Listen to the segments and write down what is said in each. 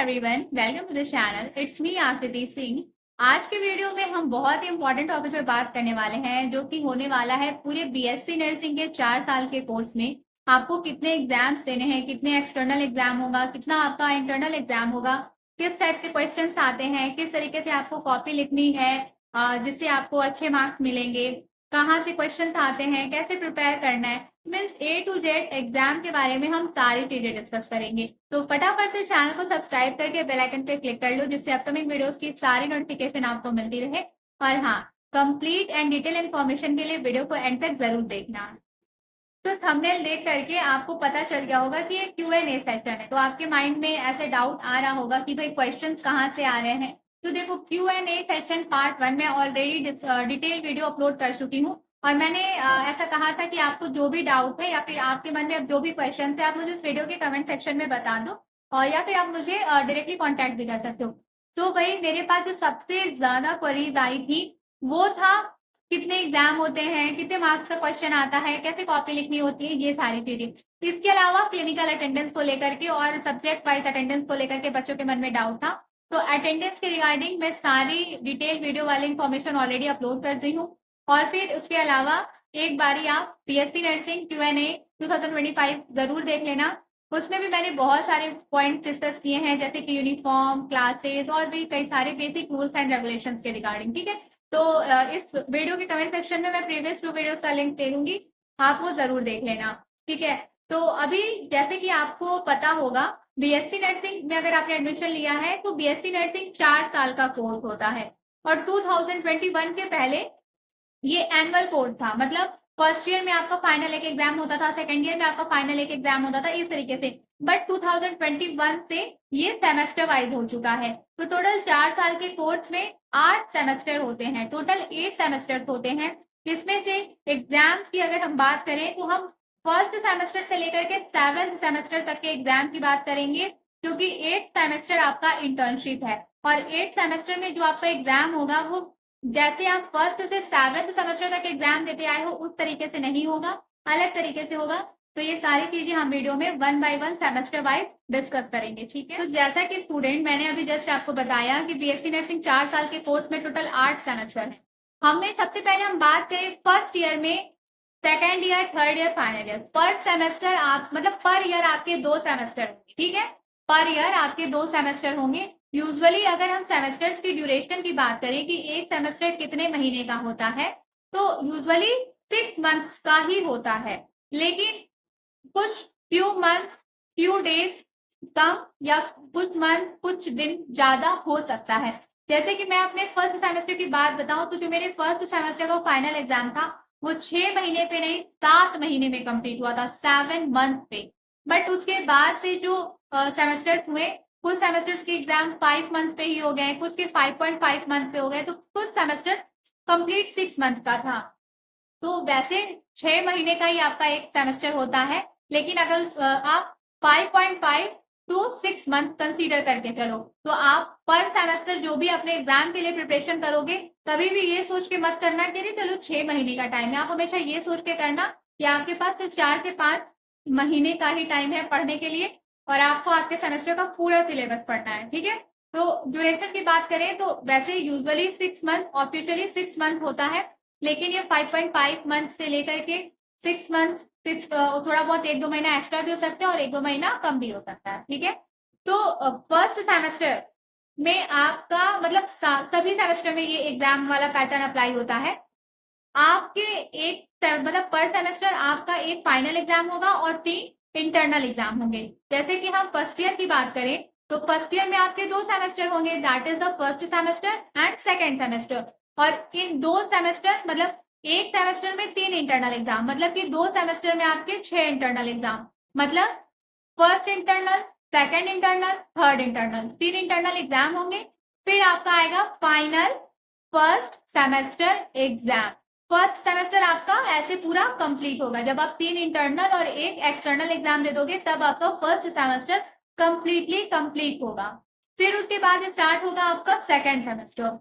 Everyone, welcome to the channel. It's me Akriti Singh. आज के video में हम बहुत ही इंपॉर्टेंट टॉपिक पे बात करने वाले हैं, जो कि होने वाला है पूरे बीएससी नर्सिंग के 4 साल के कोर्स में आपको कितने एग्जाम्स देने हैं, कितने एक्सटर्नल एग्जाम होगा, कितना आपका इंटरनल एग्जाम होगा, किस टाइप के क्वेश्चंस आते हैं, किस तरीके से आपको कॉपी लिखनी है जिससे आपको अच्छे मार्क्स मिलेंगे, कहाँ से क्वेश्चन आते हैं, कैसे प्रिपेयर करना है, means A to Z exam के बारे में हम सारी चीजें डिस्कस करेंगे। तो फटाफट से चैनल को सब्सक्राइब करके बेल आइकन पे क्लिक कर लो, जिससे अपकमिंग वीडियोस की सारी नोटिफिकेशन आपको मिलती रहे। और हाँ, कंप्लीट एंड डिटेल इन्फॉर्मेशन के लिए वीडियो को एंड तक जरूर देखना। तो थंबनेल देख करके आपको पता चल गया होगा कि ये Q&A सेक्शन है, तो आपके माइंड में ऐसे डाउट आ रहा होगा कि भाई क्वेश्चंस कहाँ से आ रहे हैं। तो देखो, Q&A सेक्शन पार्ट 1 में ऑलरेडी डिटेल वीडियो अपलोड कर चुकी हूँ, और मैंने ऐसा कहा था कि आपको जो भी डाउट है या फिर आपके मन में अब जो भी क्वेश्चन है, आप मुझे उस वीडियो के कमेंट सेक्शन में बता दो, और या फिर आप मुझे डायरेक्टली कॉन्टेक्ट भी कर सकते हो। तो भाई, मेरे पास जो सबसे ज्यादा क्वेरीज आई थी वो था कितने एग्जाम होते हैं, कितने मार्क्स का क्वेश्चन आता है, कैसे कॉपी लिखनी होती है, ये सारी चीजें। इसके अलावा क्लिनिकल अटेंडेंस को लेकर के और सब्जेक्ट वाइज अटेंडेंस को लेकर के बच्चों के मन में डाउट था। तो अटेंडेंस के रिगार्डिंग मैं सारी डिटेल वीडियो वाली इन्फॉर्मेशन ऑलरेडी अपलोड कर दी हूँ। और फिर उसके अलावा एक बारी आप बीएससी नर्सिंग Q&A 2025 जरूर देख लेना। उसमें भी मैंने बहुत सारे पॉइंट डिस्कस किए हैं, जैसे कि यूनिफॉर्म, क्लासेस और भी कई सारे बेसिक रूल्स एंड रेगुलेशंस के रिगार्डिंग। ठीक है, तो इस वीडियो के कमेंट सेक्शन में मैं प्रीवियस 2 वीडियोस का लिंक दे दूंगी, आप वो जरूर देख लेना। ठीक है, तो अभी जैसे कि आपको पता होगा, बीएससी नर्सिंग में अगर आपने एडमिशन लिया है तो बीएससी नर्सिंग 4 साल का कोर्स होता है, और 2021 के पहले ये एनुअल कोर्स था। मतलब फर्स्ट ईयर में आपका फाइनल एक एग्जाम होता था, सेकंड ईयर में आपका फाइनल एक एग्जाम होता था, इस तरीके से। बट 2021 से ये सेमेस्टर वाइज हो चुका है। तो टोटल 4 साल के कोर्स में 8 सेमेस्टर होते हैं, टोटल 8 सेमेस्टर होते हैं। इसमें से एग्जाम्स की अगर हम बात करें तो हम फर्स्ट सेमेस्टर से लेकर के 7th सेमेस्टर तक के एग्जाम की बात करेंगे, क्योंकि 8th सेमेस्टर आपका इंटर्नशिप है। और 8th सेमेस्टर में जो आपका एग्जाम होगा वो जैसे आप फर्स्ट से 7th सेमेस्टर तक एग्जाम देते आए हो उस तरीके से नहीं होगा, अलग तरीके से होगा। तो ये सारी चीजें हम वीडियो में 1 बाय 1 सेमेस्टर वाइज डिस्कस करेंगे। ठीक है, तो जैसा कि स्टूडेंट मैंने अभी जस्ट आपको बताया कि बीएससी नर्सिंग 4 साल के कोर्स में टोटल 8 सेमेस्टर है। हमने सबसे पहले हम बात करें फर्स्ट ईयर में, second year, third year, final year. पर सेमेस्टर आप मतलब पर ईयर आपके 2 सेमेस्टर होंगे। ठीक है, पर ईयर आपके 2 सेमेस्टर होंगे। यूजुअली अगर हम सेमेस्टर्स की ड्यूरेशन की बात करें कि एक सेमेस्टर कितने महीने का होता है, तो यूजुअली 6 मंथ्स का ही होता है। लेकिन कुछ फ्यू मंथ्स, फ्यू डेज कम, या कुछ मंथ, कुछ दिन ज्यादा हो सकता है। जैसे कि मैं अपने फर्स्ट सेमेस्टर की बात बताऊं, तो जो मेरे फर्स्ट सेमेस्टर का फाइनल एग्जाम था वो 6 महीने पे नहीं 7 महीने में कंप्लीट हुआ था, 7 मंथ पे। बट उसके बाद से जो सेमेस्टर हुए, कुछ सेमेस्टर्स के एग्जाम 5 मंथ पे ही हो गए, कुछ के 5.5 मंथ पे हो गए, तो कुछ सेमेस्टर कंप्लीट 6 मंथ का था। तो वैसे 6 महीने का ही आपका एक सेमेस्टर होता है, लेकिन अगर आप 5.5 टू 6 मंथ कंसीडर करके चलो, तो आप पर सेमेस्टर जो भी अपने एग्जाम के लिए प्रिपरेशन करोगे, कभी भी ये सोच के मत करना कि चलो 6 महीने का टाइम है। आप हमेशा ये सोच के करना कि आपके पास सिर्फ 4 से 5 महीने का ही टाइम है पढ़ने के लिए, और आपको आपके सेमेस्टर का पूरा सिलेबस पढ़ना है। ठीक है, तो ड्यूरेशन की बात करें तो वैसे यूजुअली 6 मंथ, ऑफिशियली 6 मंथ होता है, लेकिन ये 5.5 मंथ से लेकर के 6 मंथ, थोड़ा बहुत 1-2 महीना एक्स्ट्रा भी हो सकता है और 1-2 महीना कम भी हो सकता है। ठीक है, तो फर्स्ट सेमेस्टर में आपका मतलब सभी सेमेस्टर में ये एग्जाम वाला पैटर्न अप्लाई होता है। आपके एक मतलब पर सेमेस्टर आपका एक फाइनल एग्जाम होगा और 3 इंटरनल एग्जाम होंगे। जैसे कि हम फर्स्ट ईयर की बात करें तो फर्स्ट ईयर में आपके 2 सेमेस्टर होंगे, that is the first semester and second semester. और इन 2 सेमेस्टर मतलब एक सेमेस्टर में 3 इंटरनल एग्जाम, मतलब कि 2 सेमेस्टर में आपके 6 इंटरनल एग्जाम। मतलब first internal, second internal, third internal, 3 internal exam होंगे। फिर आपका आएगा final first semester exam. First semester आपका ऐसे पूरा कंप्लीट होगा जब आप 3 इंटरनल और 1 एक्सटर्नल एग्जाम दे दोगे, तब आपका फर्स्ट सेमेस्टर कंप्लीटली कंप्लीट होगा। फिर उसके बाद स्टार्ट होगा आपका सेकेंड सेमेस्टर।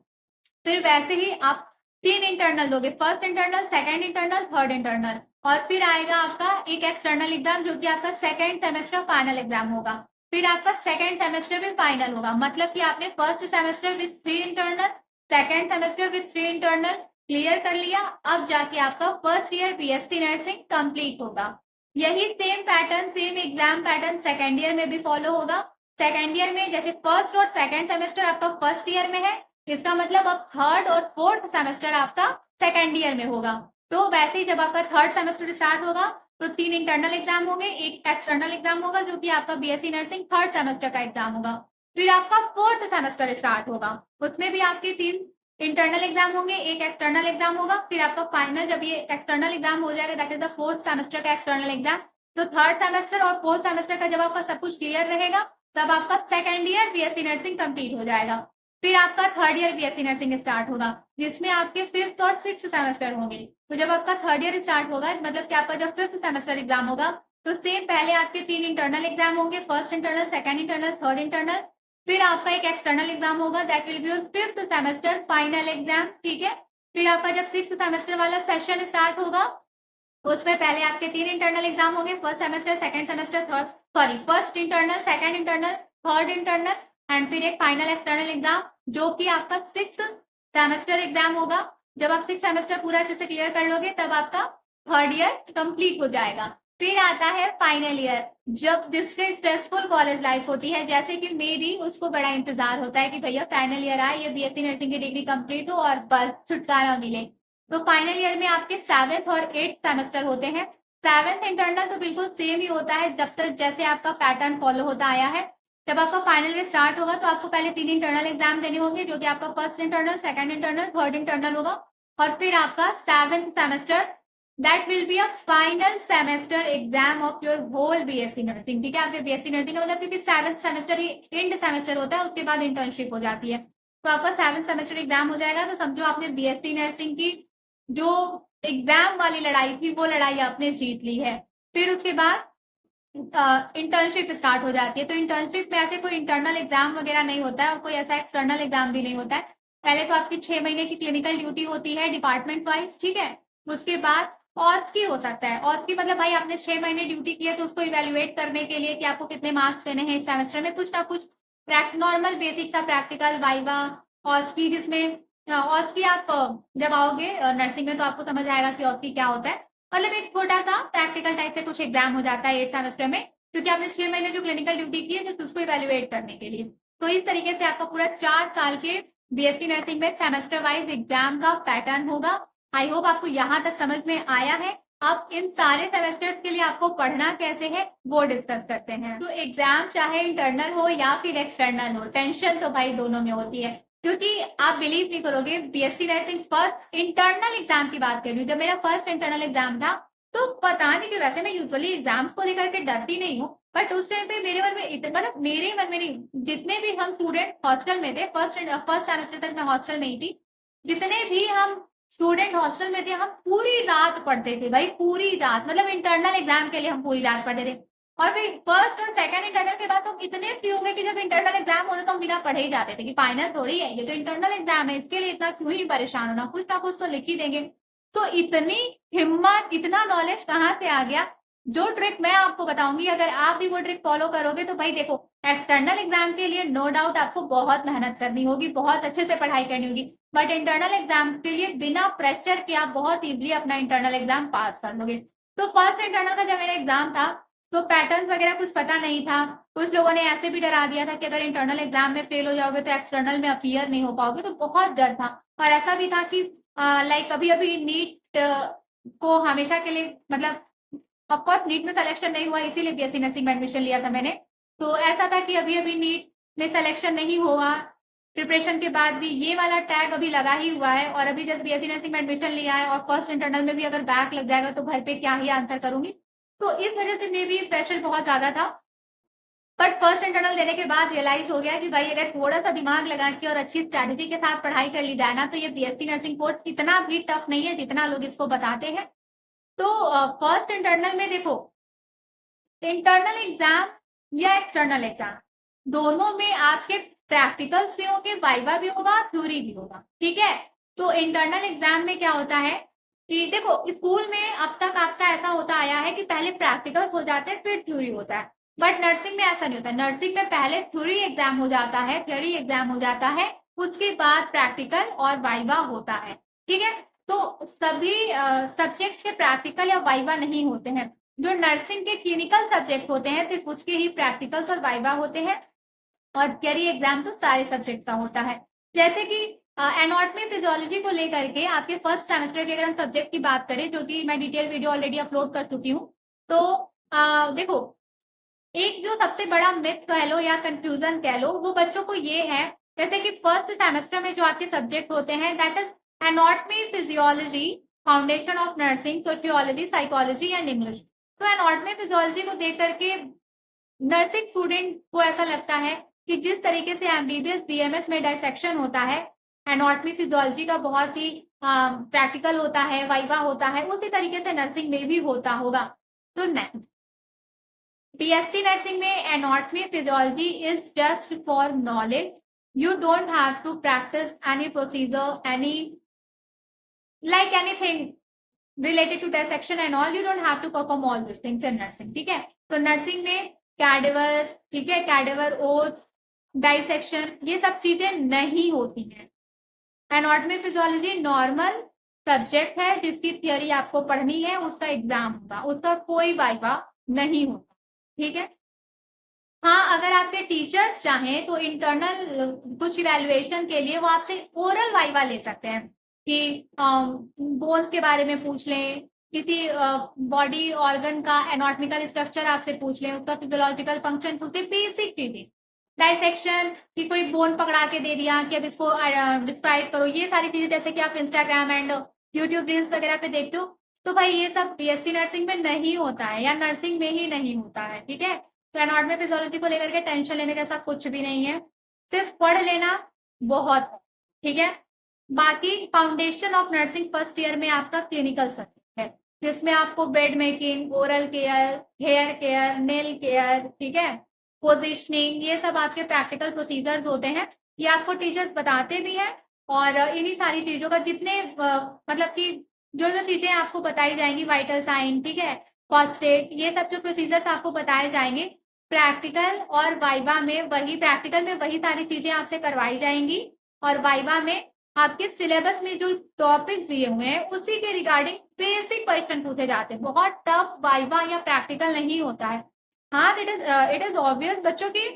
फिर वैसे ही आप 3 इंटरनल दोगे, first internal, second internal, third internal, और फिर आएगा आपका एक एक्सटर्नल एग्जाम जो कि आपका सेकेंड सेमेस्टर फाइनल एग्जाम होगा। फिर आपका सेकेंड सेमेस्टर में फाइनल होगा, मतलब कि आपने first semester with 3 internal, second semester with 3 internal clear कर लिया। अब जाके आपका first year BSc nursing complete होगा। यही same pattern, same exam pattern second year में भी फॉलो होगा। सेकेंड ईयर में जैसे फर्स्ट और सेकेंड सेमेस्टर आपका फर्स्ट ईयर में है, इसका मतलब अब थर्ड और फोर्थ सेमेस्टर आपका सेकेंड ईयर में होगा। तो वैसे ही जब आपका थर्ड सेमेस्टर स्टार्ट होगा तो 3 इंटरनल एग्जाम होंगे, एक एक्सटर्नल एग्जाम होगा जो कि आपका बीएससी नर्सिंग थर्ड सेमेस्टर का एग्जाम होगा। फिर आपका फोर्थ सेमेस्टर स्टार्ट होगा, उसमें भी आपके 3 इंटरनल एग्जाम होंगे, एक एक्सटर्नल एग्जाम होगा। फिर आपका फाइनल जब ये एक्सटर्नल एग्जाम हो जाएगा, that is the fourth semester का एक्सटर्नल एग्जाम। तो थर्ड सेमेस्टर और फोर्थ सेमेस्टर का जब आपका सब कुछ क्लियर रहेगा, तब आपका second year BSc nursing complete हो जाएगा। फिर आपका third year BSc nursing start होगा, जिसमें आपके फिफ्थ और सिक्स्थ सेमेस्टर होंगे। तो जब आपका थर्ड ईयर स्टार्ट होगा, मतलब कि आपका जब फिफ्थ सेमेस्टर एग्जाम होगा, तो सेम पहले आपके 3 इंटरनल एग्जाम होंगे, first internal, second internal, third internal. फिर आपका एक एक्सटर्नल एग्जाम होगा, that will be on fifth semester final exam, ठीक है। फिर आपका जब सिक्स्थ सेमेस्टर वाला सेशन स्टार्ट होगा, उसमें पहले आपके 3 इंटरनल एग्जाम होंगे, first semester, second semester, third, sorry first internal, second internal, third internal and फिर एक फाइनल एक्सटर्नल एग्जाम, जो कि आपका सिक्स्थ सेमेस्टर एग्जाम होगा। जब आप सिक्स सेमेस्टर पूरा अच्छे से क्लियर कर लोगे, तब आपका थर्ड ईयर कंप्लीट हो जाएगा। फिर आता है फाइनल ईयर, जब जिससे स्ट्रेसफुल कॉलेज लाइफ होती है, जैसे कि मेरी, उसको बड़ा इंतजार होता है कि भैया फाइनल ईयर आए, ये बीएससी नर्सिंग की डिग्री कंप्लीट हो और बस छुटकारा मिले। तो फाइनल ईयर में आपके 7th और 8th सेमेस्टर होते हैं। 7th इंटरनल तो बिल्कुल सेम ही होता है, जब तक जैसे आपका पैटर्न फॉलो होता आया है। जब आपका फाइनल ईयर स्टार्ट होगा, तो आपको पहले 3 इंटरनल एग्जाम देने होंगे, जो कि आपका first internal, second internal, third internal होगा। और फिर आपका 7th semester, that will be a final semester exam of your whole BSc nursing, ठीक है। आपके बीएससी नर्सिंग का मतलब, क्योंकि 7th सेमेस्टर ही एंड सेमेस्टर होता है, उसके बाद इंटर्नशिप हो जाती है। तो आपका 7th सेमेस्टर एग्जाम हो जाएगा, तो समझो आपने बीएससी नर्सिंग की जो एग्जाम वाली लड़ाई थी, वो लड़ाई आपने जीत ली है। फिर उसके बाद इंटर्नशिप स्टार्ट हो जाती है। तो इंटर्नशिप में ऐसे कोई इंटरनल एग्जाम वगैरह नहीं होता है, और कोई ऐसा एक्सटर्नल एग्जाम भी नहीं होता है। पहले तो आपकी 6 महीने की क्लिनिकल ड्यूटी होती है डिपार्टमेंट वाइज, ठीक है। उसके बाद ऑथ की हो सकता है। ऑथ की मतलब भाई आपने 6 महीने ड्यूटी की है, तो उसको इवेल्युएट करने के लिए कि आपको कितने मार्क्स देने हैं इस सेमेस्टर में, कुछ ना कुछ नॉर्मल बेसिक सा प्रैक्टिकल, वाइवा, ऑथ की, जिसमें ऑथ की आप जब आओगे नर्सिंग में, तो आपको समझ आएगा कि ऑथ की क्या होता है। मतलब एक छोटा सा प्रैक्टिकल टाइप से कुछ एग्जाम हो जाता है 8th सेमेस्टर में, क्योंकि आपने 6 महीने जो क्लिनिकल ड्यूटी की है, जस्ट उसको इवेल्युएट करने के लिए। तो इस तरीके से आपका पूरा 4 साल के बीएससी नर्सिंग में सेमेस्टर वाइज एग्जाम का पैटर्न होगा। आई होप आपको यहाँ तक समझ में आया है। अब इन सारे सेमेस्टर्स के लिए आपको पढ़ना कैसे है, वो डिस्कस करते हैं। तो एग्जाम चाहे इंटरनल हो या फिर एक्सटर्नल हो, टेंशन तो भाई दोनों में होती है, क्योंकि आप बिलीव नहीं करोगे, BSc nursing first internal exam की बात कर रही हूँ, जब मेरा फर्स्ट इंटरनल एग्जाम था, तो पता नहीं क्यों, वैसे मैं यूजुअली एग्जाम को लेकर के डरती नहीं हूँ, बट उस टाइम पे मेरे मन में मतलब मेरे मन में नहीं, जितने भी हम स्टूडेंट हॉस्टल में थे, फर्स्ट सेमेस्टर तक मैं हॉस्टल में ही थी, जितने भी हम स्टूडेंट हॉस्टल में थे, हम पूरी रात पढ़ते थे भाई, पूरी रात, मतलब इंटरनल एग्जाम के लिए हम पूरी रात पढ़ते थे। और फिर फर्स्ट और सेकंड इंटरनल के बाद तो इतने फ्री हो गए कि जब इंटरनल एग्जाम होता तो हम बिना पढ़े ही जाते थे कि फाइनल थोड़ी है, ये तो इंटरनल एग्जाम है, इसके लिए इतना क्यों ही परेशान होना, कुछ ना कुछ तो लिख ही देंगे। तो इतनी हिम्मत, इतना नॉलेज कहाँ से आ गया। जो ट्रिक मैं आपको बताऊंगी, अगर आप भी वो ट्रिक फॉलो करोगे, तो भाई देखो, एक्सटर्नल एग्जाम के लिए नो डाउट आपको बहुत मेहनत करनी होगी, बहुत अच्छे से पढ़ाई करनी होगी, बट इंटरनल एग्जाम के लिए बिना प्रेशर के आप बहुत इजीली अपना इंटरनल एग्जाम पास कर लोगे। तो फर्स्ट इंटरनल का जब मेरा एग्जाम था, तो पैटर्न्स वगैरह कुछ पता नहीं था। कुछ लोगों ने ऐसे भी डरा दिया था कि अगर इंटरनल एग्जाम में फेल हो जाओगे तो एक्सटर्नल में अपीयर नहीं हो पाओगे, तो बहुत डर था। और ऐसा भी था कि लाइक अभी अभी नीट को हमेशा के लिए, मतलब ऑफकोर्स नीट में सिलेक्शन नहीं हुआ, इसीलिए बीएससी नर्सिंग में एडमिशन लिया था मैंने। तो ऐसा था कि अभी अभी नीट में सिलेक्शन नहीं हुआ, प्रिपरेशन के बाद भी ये वाला टैग अभी लगा ही हुआ है, और अभी जब बीएससी नर्सिंग में एडमिशन लिया है, और फर्स्ट इंटरनल में भी अगर बैक लग जाएगा, तो घर पे क्या ही आंसर करूंगी। तो इस वजह से मे भी प्रेशर बहुत ज्यादा था। बट फर्स्ट इंटरनल देने के बाद रियलाइज हो गया कि भाई अगर थोड़ा सा दिमाग लगा के और अच्छी स्ट्रैटेजी के साथ पढ़ाई कर ली जाए ना, तो ये बीएससी नर्सिंग कोर्स इतना भी टफ नहीं है जितना लोग इसको बताते हैं। तो फर्स्ट इंटरनल में देखो, इंटरनल एग्जाम या एक्सटर्नल एग्जाम, दोनों में आपके प्रैक्टिकल्स भी होंगे, वाइवा भी होगा, थ्योरी भी होगा, ठीक है। तो इंटरनल एग्जाम में क्या होता है कि देखो, स्कूल में अब तक आपका ऐसा होता आया है कि पहले प्रैक्टिकल्स हो जाते हैं, फिर थ्योरी होता है। बट नर्सिंग में ऐसा नहीं होता। नर्सिंग में पहले थ्योरी एग्जाम हो जाता है, उसके बाद प्रैक्टिकल और वाइवा होता है। ठीक है, तो सभी सब्जेक्ट्स के प्रैक्टिकल या वाइवा नहीं होते हैं। जो नर्सिंग के क्लिनिकल सब्जेक्ट होते हैं सिर्फ उसके ही प्रैक्टिकल्स और वाइवा होते हैं, और थियरी एग्जाम तो सारे सब्जेक्ट का होता है। जैसे कि एनाटॉमी फिजियोलॉजी को लेकर के आपके फर्स्ट सेमेस्टर के अगर हम सब्जेक्ट की बात करें, जो कि मैं डिटेल वीडियो ऑलरेडी अपलोड कर चुकी हूँ, तो देखो, एक जो सबसे बड़ा मिथ कह लो या कंफ्यूजन कह लो, वो बच्चों को ये है, जैसे कि फर्स्ट सेमेस्टर में जो आपके सब्जेक्ट होते हैं that is anatomy physiology, foundation of nursing, sociology, psychology and English. तो एनाटॉमी फिजियोलॉजी को देख करके नर्सिंग स्टूडेंट को ऐसा लगता है कि जिस तरीके से एमबीबीएस बीएमएस में डायसेक्शन होता है, एनाटॉमी फिजियोलॉजी का बहुत ही प्रैक्टिकल होता है, वाइवा होता है, उसी तरीके से नर्सिंग में भी होता होगा। तो नहीं, बीएससी नर्सिंग में anatomy physiology is just for knowledge. You don't have to practice any procedure, any like anything related to dissection and all, you don't have to perform all these things in nursing। ठीक है, तो nursing में cadaver, ठीक है, cadaver oath, dissection, ये सब चीजें नहीं होती हैं। एनाटॉमी फिजियोलॉजी नॉर्मल सब्जेक्ट है जिसकी थियोरी आपको पढ़नी है, उसका एग्जाम होगा, उसका कोई वाइवा नहीं होता। ठीक है, हाँ, अगर आपके टीचर्स चाहें तो इंटरनल कुछ इवैल्यूएशन के लिए वो आपसे ओरल वाइवा ले सकते हैं कि बोन्स के बारे में पूछ लें, किसी बॉडी ऑर्गन का एनाटॉमिकल स्ट्रक्चर आपसे पूछ लें, उसका फिजियोलॉजिकल फंक्शन पूछ लें, बेसिक चीजें, डाइसेक्शन कि कोई बोन पकड़ा के दे दिया कि अब इसको डिस्क्राइब करो, ये सारी चीजें जैसे कि आप इंस्टाग्राम एंड यूट्यूब रील्स वगैरह पे देखते हो, तो भाई ये सब बीएससी नर्सिंग में नहीं होता है या नर्सिंग में ही नहीं होता है। ठीक है, तो एनाटॉमी फिजियोलॉजी को लेकर के टेंशन लेने जैसा कुछ भी नहीं है, सिर्फ पढ़ लेना बहुत है। ठीक है, बाकी foundation of nursing first year में आपका क्लिनिकल सब्जेक्ट है, जिसमें आपको bed making, oral care, hair care, nail care, ठीक है, पोजिशनिंग, ये सब आपके प्रैक्टिकल प्रोसीजर्स होते हैं। ये आपको टीचर्स बताते भी हैं, और इन्हीं सारी चीजों का जितने मतलब कि जो जो चीजें आपको बताई जाएंगी, वाइटल साइन, ठीक है, फर्स्ट एड, ये सब जो प्रोसीजर्स आपको बताए जाएंगे प्रैक्टिकल और वाइवा में, वही प्रैक्टिकल में वही सारी चीजें आपसे करवाई जाएंगी, और वाइवा में आपके सिलेबस में जो टॉपिक्स दिए हुए हैं उसी के रिगार्डिंग बेसिक क्वेश्चन पूछे जाते हैं। बहुत टफ वाइवा या प्रैक्टिकल नहीं होता है। हाँ, इट इज ऑब्वियस बच्चों की,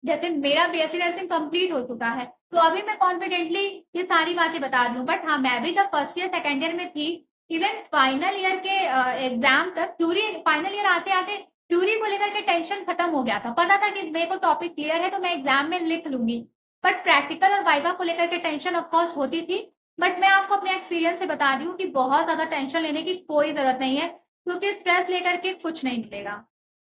जैसे मेरा बीएससी नर्सिंग कंप्लीट हो चुका है, तो अभी मैं कॉन्फिडेंटली ये सारी बातें बता दूं, बट हाँ, मैं भी जब फर्स्ट ईयर सेकेंड ईयर में थी, इवन फाइनल ईयर के एग्जाम तक, थ्योरी फाइनल ईयर आते आते थ्योरी को लेकर के टेंशन खत्म हो गया था, पता था कि मेरे को टॉपिक क्लियर है तो मैं एग्जाम में लिख लूंगी, बट प्रैक्टिकल और वाइवा को लेकर के टेंशन ऑफकोर्स होती थी। बट मैं आपको अपने एक्सपीरियंस से बता रही हूँ कि बहुत ज्यादा टेंशन लेने की कोई जरूरत नहीं है, क्योंकि स्ट्रेस लेकर के कुछ नहीं मिलेगा।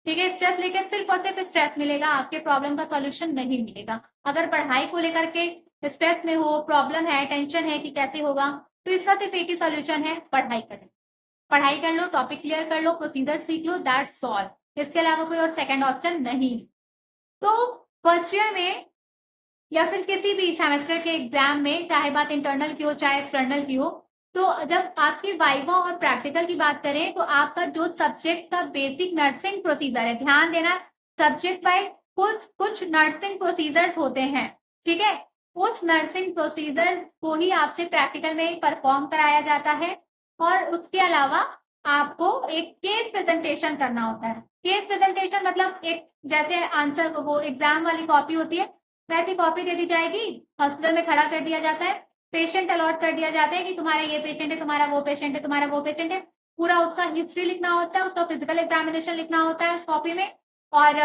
ठीक है, स्ट्रेस लेकर सिर्फ और सिर्फ स्ट्रेस मिलेगा, आपके प्रॉब्लम का सॉल्यूशन नहीं मिलेगा। अगर पढ़ाई को लेकर के स्ट्रेस में हो, प्रॉब्लम है, टेंशन है कि कैसे होगा, तो इसका सिर्फ एक ही सॉल्यूशन है, पढ़ाई करें। पढ़ाई कर लो, टॉपिक क्लियर कर लो, प्रोसीजर सीख लो, दैट्स ऑल। इसके अलावा कोई और सेकंड ऑप्शन नहीं। तो फर्स्ट ईयर में या फिर किसी भी सेमेस्टर के एग्जाम में, चाहे बात इंटरनल की हो चाहे एक्सटर्नल की हो, तो जब आपकी वाइवा और प्रैक्टिकल की बात करें, तो आपका जो सब्जेक्ट का बेसिक नर्सिंग प्रोसीजर है, ध्यान देना, सब्जेक्ट वाइज कुछ नर्सिंग प्रोसीजर्स होते हैं। ठीक है, उस नर्सिंग प्रोसीजर को ही आपसे प्रैक्टिकल में परफॉर्म कराया जाता है, और उसके अलावा आपको एक केस प्रेजेंटेशन करना होता है। केस प्रेजेंटेशन मतलब एक, जैसे आंसर वो एग्जाम वाली कॉपी होती है, वैसी कॉपी दे दी जाएगी, हॉस्पिटल में खड़ा कर दिया जाता है, पेशेंट अलॉट कर दिया जाता है कि तुम्हारा ये पेशेंट है, तुम्हारा वो पेशेंट है, तुम्हारा वो पेशेंट है, पूरा उसका हिस्ट्री लिखना होता है, उसका फिजिकल एग्जामिनेशन लिखना होता है उस कॉपी में, और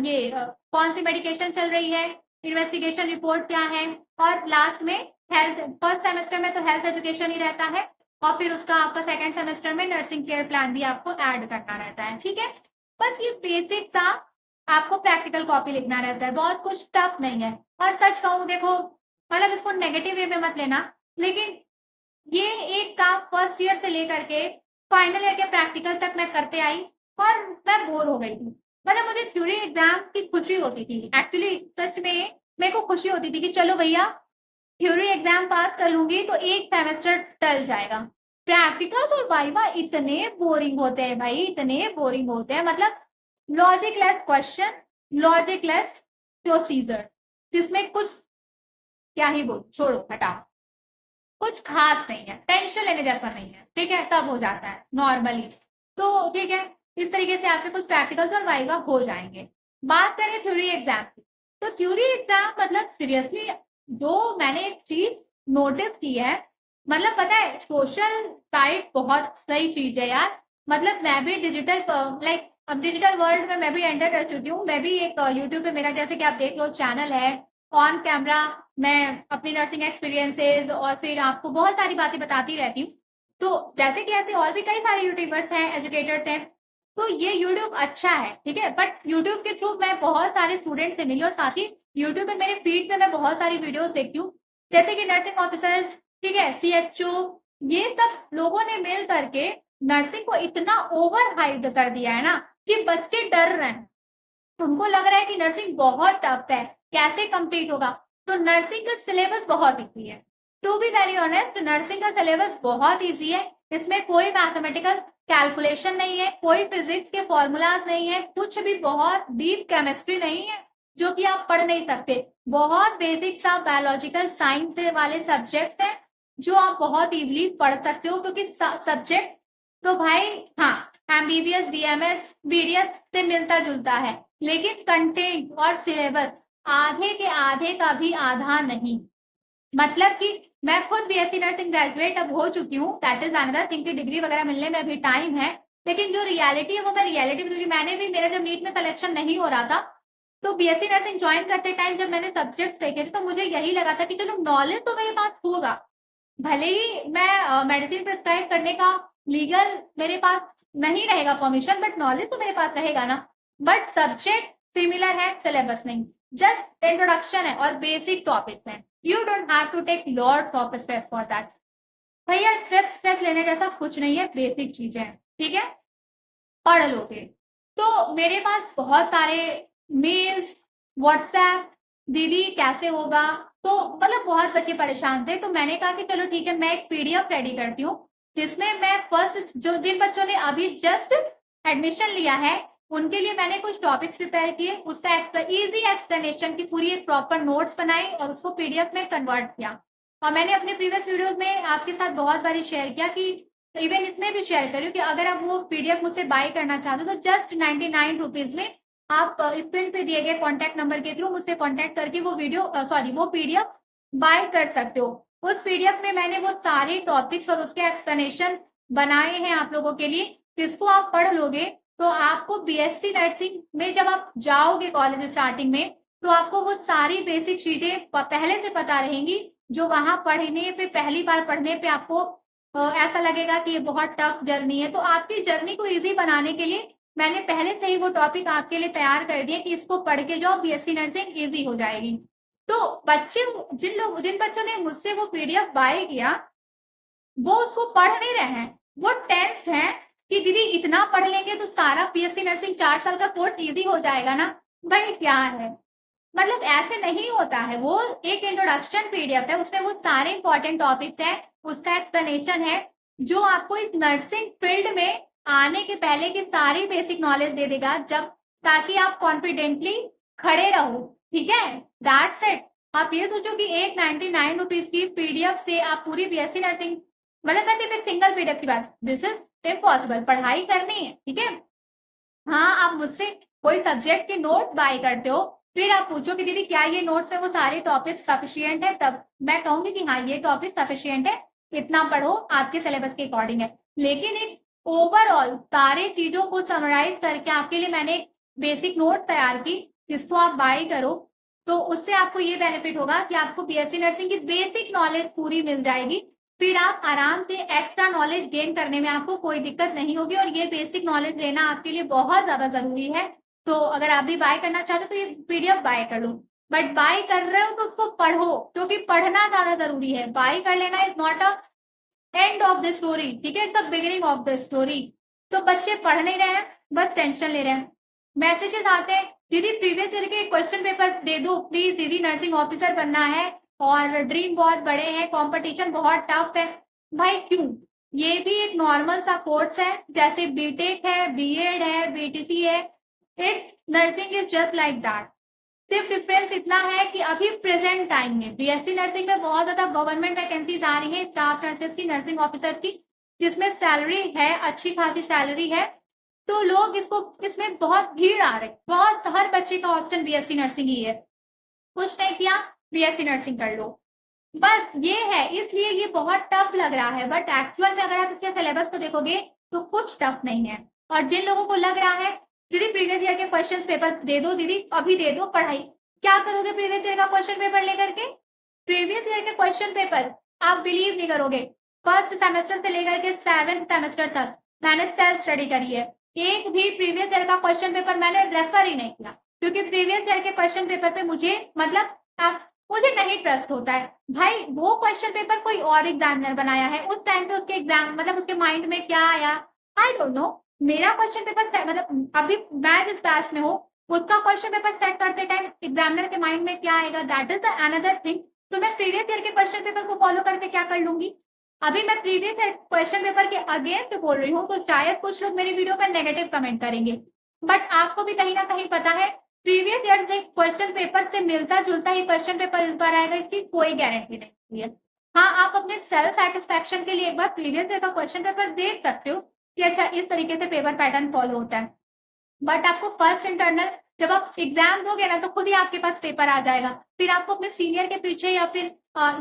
ये कौन सी मेडिकेशन चल रही है, इन्वेस्टिगेशन रिपोर्ट क्या है, और लास्ट में हेल्थ, फर्स्ट सेमेस्टर में तो हेल्थ एजुकेशन ही रहता है, और फिर उसका आपका सेकेंड सेमेस्टर में नर्सिंग केयर प्लान भी आपको ऐड करना रहता है। ठीक है, बस ये बेसिक सा आपको प्रैक्टिकल कॉपी लिखना रहता है, बहुत कुछ टफ नहीं है। और सच कहूँ, देखो, मतलब इसको नेगेटिव वे में मत लेना, लेकिन ये एक काम फर्स्ट ईयर से लेकर के फाइनल ईयर के प्रैक्टिकल तक मैं करते आई, और मैं बोर हो गई थी। मतलब मुझे थ्योरी एग्जाम की खुशी होती थी, एक्चुअली सच में मेरे को खुशी होती थी कि चलो भैया, थ्योरी एग्जाम पास कर लूंगी तो एक सेमेस्टर टल जाएगा। प्रैक्टिकल्स और वाइवा इतने बोरिंग होते हैं भाई, इतने बोरिंग होते हैं, मतलब लॉजिकलेस क्वेश्चन, लॉजिकलेस प्रोसीजर, जिसमें कुछ क्या ही बोल, छोड़ो हटाओ, कुछ खास नहीं है, टेंशन लेने जैसा नहीं है, ठीक है, सब हो जाता है नॉर्मली। तो ठीक है, इस तरीके से आपके कुछ प्रैक्टिकल्स और वाइवा हो जाएंगे। बात करें थ्योरी एग्जाम की, तो थ्योरी एग्जाम मतलब सीरियसली जो मैंने एक चीज नोटिस की है, मतलब पता है सोशल साइट बहुत सही चीज है यार। मतलब मैं भी डिजिटल लाइक अब डिजिटल वर्ल्ड में मैं भी एंटर कर चुकी हूँ। मैं भी एक यूट्यूब पे मेरा जैसे कि आप देख लो चैनल है, ऑन कैमरा मैं अपनी नर्सिंग एक्सपीरियंसेस और फिर आपको बहुत सारी बातें बताती रहती हूँ। तो जैसे कि ऐसे और भी कई सारे यूट्यूबर्स हैं, एजुकेटर्स हैं, तो ये यूट्यूब अच्छा है, ठीक है। बट यूट्यूब के थ्रू मैं बहुत सारे स्टूडेंट से मिली और साथ ही यूट्यूब पे मेरे फीड पे मैं बहुत सारी वीडियोस देखती हूँ, जैसे कि नर्सिंग ऑफिसर्स, ठीक है, सीएचओ, ये सब लोगों ने मिल करके नर्सिंग को इतना ओवर हाइप कर दिया है ना कि बच्चे डर रहे हैं। उनको लग रहा है कि नर्सिंग बहुत टफ है, कैसे कंप्लीट होगा। तो नर्सिंग का सिलेबस बहुत इजी है, to be very honest, nursing का सिलेबस बहुत इजी है। इसमें कोई मैथमेटिकल कैलकुलेशन नहीं है, कोई फिजिक्स के फॉर्मूलाज नहीं है, कुछ भी बहुत डीप केमिस्ट्री नहीं है जो कि आप पढ़ नहीं सकते। बहुत बेसिक सा बायोलॉजिकल साइंस वाले सब्जेक्ट है जो आप बहुत इजीली पढ़ सकते हो, क्योंकि सब्जेक्ट तो भाई हाँ एमबीबीएस बीएमएस बीडीएस से मिलता जुलता है, लेकिन कंटेंट और सिलेबस आधे के आधे का भी आधा नहीं। मतलब कि मैं खुद बीएससी नर्सिंग ग्रेजुएट अब हो चुकी हूँ, दैट इज अनदर थिंग की डिग्री वगैरह मिलने में अभी टाइम है, लेकिन जो रियलिटी है वो मैं रियलिटी क्योंकि मैंने भी, मेरा जब नीट में सिलेक्शन नहीं हो रहा था तो बीएससी नर्सिंग ज्वाइन करते टाइम जब मैंने सब्जेक्ट देखे थे तो मुझे यही लगा था कि चलो नॉलेज तो मेरे पास होगा, भले ही मैं मेडिसिन प्रिस्क्राइब करने का लीगल मेरे पास नहीं रहेगा परमिशन, बट नॉलेज तो मेरे पास रहेगा ना। बट सब्जेक्ट सिमिलर है, सिलेबस नहीं, जस्ट इंट्रोडक्शन है और बेसिक टॉपिक्स हैं। You don't have to take lots of stress for that. भैया स्ट्रेस लेने जैसा कुछ नहीं है, बेसिक चीजें हैं, ठीक है, पढ़ लोगे। तो मेरे पास बहुत सारे मेल्स, व्हाट्सएप, दीदी कैसे होगा, तो मतलब बहुत बच्चे परेशान थे। तो मैंने कहा कि चलो ठीक है, मैं एक पीडीएफ रेडी करती हूँ जिसमें मैं फर्स्ट जो जिन बच्चों ने अभी जस्ट एडमिशन लिया है उनके लिए मैंने कुछ टॉपिक्स प्रिपेयर किए, उसका इजी एक्सप्लेनेशन की पूरी एक प्रॉपर नोट्स बनाई और उसको पीडीएफ में कन्वर्ट किया। और मैंने अपने प्रीवियस वीडियोस में आपके साथ बहुत बारी शेयर किया कि इवन इसमें भी शेयर करी कि अगर आप वो पीडीएफ मुझसे बाय करना चाहते हो तो जस्ट 99 रुपीज में आप स्क्रीन पे दिए गए कॉन्टैक्ट नंबर के थ्रू मुझसे कॉन्टैक्ट करके वो वो पीडीएफ बाय कर सकते हो। उस पीडीएफ में मैंने वो सारे टॉपिक्स और उसके एक्सप्लेनेशन बनाए हैं आप लोगों के लिए, जिसको आप पढ़ लोगे तो आपको बीएससी नर्सिंग में जब आप जाओगे कॉलेज स्टार्टिंग में तो आपको वो सारी बेसिक चीजें पहले से पता रहेंगी, जो वहां पढ़ने पे पहली बार पढ़ने पे आपको ऐसा लगेगा कि ये बहुत टफ जर्नी है। तो आपकी जर्नी को इजी बनाने के लिए मैंने पहले से ही वो टॉपिक आपके लिए तैयार कर दिए कि इसको पढ़ के जाओ, बीएससी नर्सिंग इजी हो जाएगी। तो बच्चे जिन बच्चों ने मुझसे वो पीडीएफ बाय किया वो उसको पढ़ नहीं रहे हैं, वो टेंस्ड हैं कि दीदी इतना पढ़ लेंगे तो सारा बीएससी नर्सिंग 4 साल का कोर्स इजी हो जाएगा ना। भाई क्या है, मतलब ऐसे नहीं होता है। वो एक इंट्रोडक्शन पीडीएफ है, उसमें वो सारे इंपॉर्टेंट टॉपिक्स है, उसका एक्सप्लेनेशन है जो आपको इस नर्सिंग फील्ड में आने के पहले की सारी बेसिक नॉलेज दे देगा, जब ताकि आप कॉन्फिडेंटली खड़े रहो, ठीक है, दैट्स इट। आप ये सोचो कि एक 99 रुपीज की पीडीएफ से आप पूरी बीएससी नर्सिंग, मतलब मैं सिर्फ एक सिंगल पीडीएफ की बात, दिस इज इम्पॉसिबल, पढ़ाई करनी है, ठीक है। हाँ आप मुझसे कोई सब्जेक्ट के नोट बाय करते हो, फिर आप पूछो कि दीदी क्या ये नोट्स में वो सारे टॉपिक सफिशियंट है, तब मैं कहूंगी कि हाँ ये टॉपिक सफिशियंट है, इतना पढ़ो, आपके सिलेबस के अकॉर्डिंग है। लेकिन एक ओवरऑल सारे चीजों को समराइज करके आपके लिए मैंने एक बेसिक नोट तैयार की जिसको आप बाय करो, तो उससे आपको ये बेनिफिट होगा कि आपको बीएससी नर्सिंग की बेसिक नॉलेज पूरी मिल जाएगी। फिर आप आराम से एक्स्ट्रा नॉलेज गेन करने में आपको कोई दिक्कत नहीं होगी, और ये बेसिक नॉलेज लेना आपके लिए बहुत ज्यादा जरूरी है। तो अगर आप भी बाय करना चाहते हो तो ये पीडीएफ बाय कर लो, बट बाय कर रहे हो तो उसको पढ़ो, क्योंकि पढ़ना ज्यादा जरूरी है। बाय कर लेना is not a end of the story, ठीक है, the beginning of the story. तो बच्चे पढ़ नहीं रहे हैं, बस टेंशन ले रहे हैं, मैसेजेस आते हैं दीदी प्रीवियस ईयर के क्वेश्चन पेपर दे दो प्लीज, दीदी नर्सिंग ऑफिसर बनना है और ड्रीम बहुत बड़े हैं, कंपटीशन बहुत टफ है। भाई क्यों, ये भी एक नॉर्मल सा कोर्स है, जैसे बीटेक है, बीएड है, बीटीसी है, it's nursing is just like that. सिर्फ डिफरेंस इतना है कि अभी प्रेजेंट टाइम में बीएससी नर्सिंग में बहुत ज्यादा गवर्नमेंट वैकेंसीज आ रही है स्टाफ नर्सेस की, नर्सिंग ऑफिसर्स की, जिसमें सैलरी है, अच्छी खासी सैलरी है। तो लोग इसमें बहुत भीड़ आ रही, बहुत, हर बच्चे का ऑप्शन बीएससी नर्सिंग ही है। कुछ नहीं किया, बीएससी नर्सिंग कर लो, बस ये है। इसलिए ये बहुत टफ लग रहा है, बट एक्चुअल में अगर आप इसके सिलेबस को देखोगे तो कुछ टफ नहीं है। और जिन लोगों को लग रहा है दीदी प्रीवियस ईयर के क्वेश्चन पेपर दे दो, दीदी अभी दे दो पढ़ाई, क्या करोगे प्रीवियस ईयर का क्वेश्चन पेपर लेकर के? प्रीवियस ईयर के क्वेश्चन पेपर आप बिलीव नहीं करोगे, फर्स्ट सेमेस्टर से लेकर के 7th सेमेस्टर तक मैंने सेल्फ स्टडी करी है, एक भी प्रीवियस ईयर का क्वेश्चन पेपर मैंने रेफर ही नहीं किया, क्योंकि प्रीवियस ईयर के क्वेश्चन पेपर पे मुझे नहीं ट्रस्ट होता है। भाई वो क्वेश्चन पेपर कोई और एग्जामिनर बनाया है, उस टाइम पे उसके एग्जाम उसके माइंड में क्या आया, आई डोंट नो। मेरा क्वेश्चन पेपर अभी मैं जिस बैच में हूँ उसका क्वेश्चन पेपर सेट करते टाइम एग्जामिनर के माइंड में क्या आएगा, that is the another thing. तो मैं प्रीवियस ईयर के क्वेश्चन पेपर को फॉलो करके क्या कर लूंगी? अभी मैं प्रीवियस ईयर क्वेश्चन पेपर के अगेंस्ट बोल रही हूँ, तो शायद कुछ लोग मेरी वीडियो पर नेगेटिव कमेंट करेंगे, बट आपको भी कहीं ना कहीं पता है प्रीवियस ईयर से क्वेश्चन पेपर से मिलता जुलता ही क्वेश्चन पेपर इस बार आएगा, इसकी कोई गारंटी नहीं है। हाँ, आप अपने सेल्फ सेटिस्फेक्शन के लिए एक बार प्रीवियस ईयर का क्वेश्चन पेपर देख सकते हो कि अच्छा इस तरीके से पेपर पैटर्न फॉलो होता है, बट आपको फर्स्ट इंटरनल जब आप एग्जाम दोगे ना तो खुद ही आपके पास पेपर आ जाएगा, फिर आपको अपने सीनियर के पीछे या फिर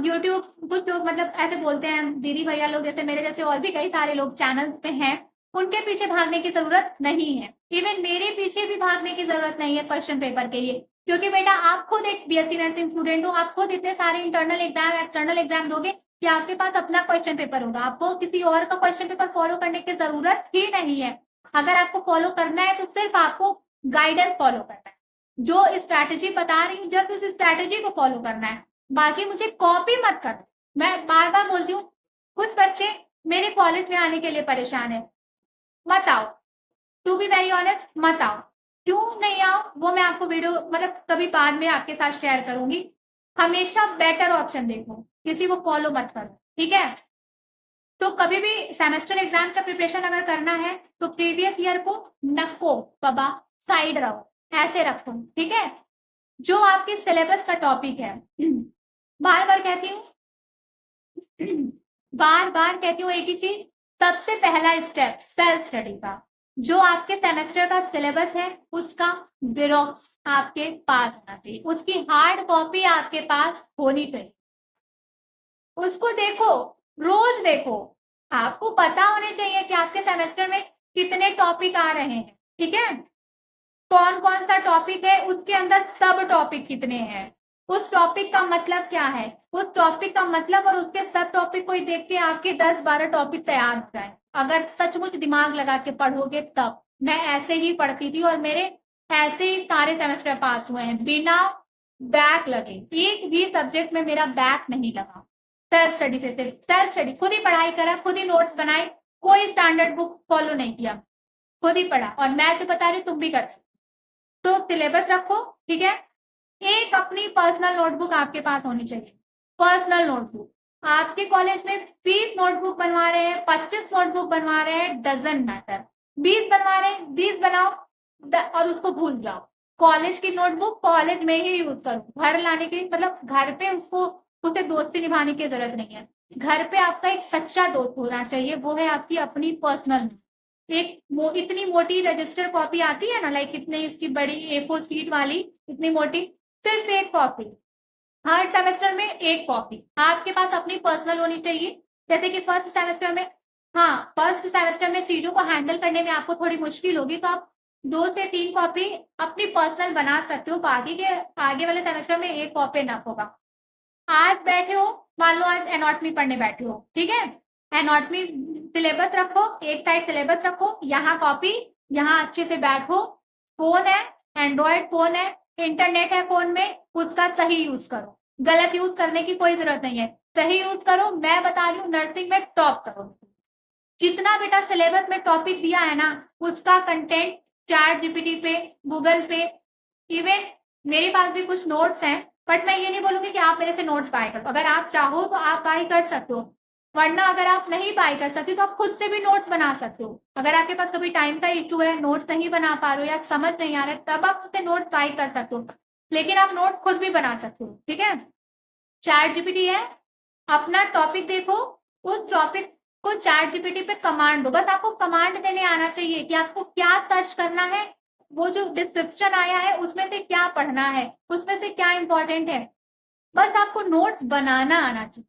यूट्यूब, कुछ लोग ऐसे बोलते हैं दीदी भैया लोग, जैसे मेरे जैसे और भी कई सारे लोग चैनल पे हैं, उनके पीछे भागने की जरूरत नहीं है, इवन मेरे पीछे भी भागने की जरूरत नहीं है क्वेश्चन पेपर के लिए, क्योंकि बेटा आप खुद एक बीएससी नर्सिंग स्टूडेंट हो, आप खुद इतने सारे इंटरनल एग्जाम एक्सटर्नल एग्जाम दोगे कि आपके पास अपना क्वेश्चन पेपर होगा, आपको किसी और का क्वेश्चन पेपर फॉलो करने की जरूरत ही नहीं है। अगर आपको फॉलो करना है तो सिर्फ आपको गाइडेंस फॉलो करना है, जो स्ट्रैटेजी बता रही हूँ जब उस स्ट्रैटेजी को फॉलो करना है, बाकी मुझे कॉपी मत कर। मैं बार बार बोलती हूँ, कुछ बच्चे मेरे कॉलेज में आने के लिए परेशान है, मत आओ, टू बी वेरी ऑनेस्ट मत आओ। क्यों नहीं आओ वो मैं आपको वीडियो कभी बाद में आपके साथ शेयर करूंगी। हमेशा बेटर ऑप्शन देखो, किसी को फॉलो मत करो, ठीक है? तो कभी भी सेमेस्टर एग्जाम का प्रिपरेशन अगर करना है तो प्रीवियस ईयर को नको बाबा, साइड रहो, ऐसे रखो, ठीक है? जो आपके सिलेबस का टॉपिक है, बार बार कहती हूँ बार बार कहती हूँ एक ही चीज, सबसे पहला स्टेप सेल्फ स्टडी का, जो आपके सेमेस्टर का सिलेबस है उसका जेरोक्स आपके पास होना चाहिए, उसकी हार्ड कॉपी आपके पास होनी चाहिए, उसको देखो, रोज देखो, आपको पता होने चाहिए कि आपके सेमेस्टर में कितने टॉपिक आ रहे हैं, ठीक है? कौन कौन सा टॉपिक है, उसके अंदर सब टॉपिक कितने हैं, उस टॉपिक का मतलब क्या है, उस टॉपिक का मतलब और उसके सब टॉपिक को देख के आपके 10-12 टॉपिक तैयार हो जाए, अगर सचमुच दिमाग लगा के पढ़ोगे तब। मैं ऐसे ही पढ़ती थी और मेरे ऐसे ही सारे सेमेस्टर पास हुए हैं बिना बैक लगे, एक भी सब्जेक्ट में मेरा बैक नहीं लगा। सेल्फ स्टडी से, सेल्फ स्टडी, खुद ही पढ़ाई करा, खुद ही नोट्स बनाए, कोई स्टैंडर्ड बुक फॉलो नहीं किया, खुद ही पढ़ा, और मैं जो बता रही हूँ तुम भी कर सकते। तो सिलेबस रखो, ठीक है? एक अपनी पर्सनल नोटबुक आपके पास होनी चाहिए, पर्सनल नोटबुक। आपके कॉलेज में 20 नोटबुक बनवा रहे हैं, 25 नोटबुक बनवा रहे हैं, डजंट मैटर, 20 बनवा रहे हैं 20 बनाओ और उसको भूल जाओ। कॉलेज की नोटबुक कॉलेज में ही यूज करो, घर लाने की घर पे उसे दोस्ती निभाने की जरूरत नहीं है। घर पे आपका एक सच्चा दोस्त होना चाहिए, वो है आपकी अपनी पर्सनल। इतनी मोटी रजिस्टर कॉपी आती है ना, लाइक इतनी इसकी बड़ी A4 शीट वाली, इतनी मोटी, सिर्फ एक कॉपी, हर सेमेस्टर में एक कॉपी आपके पास अपनी पर्सनल होनी चाहिए। जैसे कि फर्स्ट सेमेस्टर में चीजों को हैंडल करने में आपको थोड़ी मुश्किल होगी, तो आप 2 से 3 कॉपी अपनी पर्सनल बना सकते हो, बाकी के आगे वाले सेमेस्टर में एक कॉपी इनफ होगा। आज बैठे हो, मान लो आज एनाटॉमी पढ़ने बैठे हो, ठीक है? एनाटॉमी सिलेबस रखो, एक साइड सिलेबस रखो, यहाँ कॉपी, यहाँ अच्छे से बैठो, फोन है, एंड्रॉइड फोन है, इंटरनेट है फोन में, उसका सही यूज करो, गलत यूज करने की कोई जरूरत नहीं है, सही यूज करो। मैं बता रही हूँ नर्सिंग में टॉप करो, जितना बेटा सिलेबस में टॉपिक दिया है ना उसका कंटेंट चैट जीपीटी पे, गूगल पे, इवन मेरे पास भी कुछ नोट्स हैं, बट मैं ये नहीं बोलूंगी कि आप मेरे से नोट्स बाय करो, अगर आप चाहो तो आप बाय कर सकते हो, वरना अगर आप नहीं बाय कर सकते तो आप खुद से भी नोट्स बना सकते हो। अगर आपके पास कभी टाइम का इशू है, नोट्स नहीं बना पा रहे हो या समझ नहीं आ रहा है, तब आप उससे नोट्स बाय कर सकते हो, लेकिन आप नोट्स खुद भी बना सकते हो। ठीक है, चैट जीपीटी है, अपना टॉपिक देखो, उस टॉपिक को चैट जीपीटी पे कमांड दो। बस आपको कमांड देने आना चाहिए कि आपको क्या सर्च करना है, वो जो डिस्क्रिप्शन आया है उसमें से क्या पढ़ना है, उसमें से क्या इंपॉर्टेंट है। बस आपको नोट्स बनाना आना चाहिए,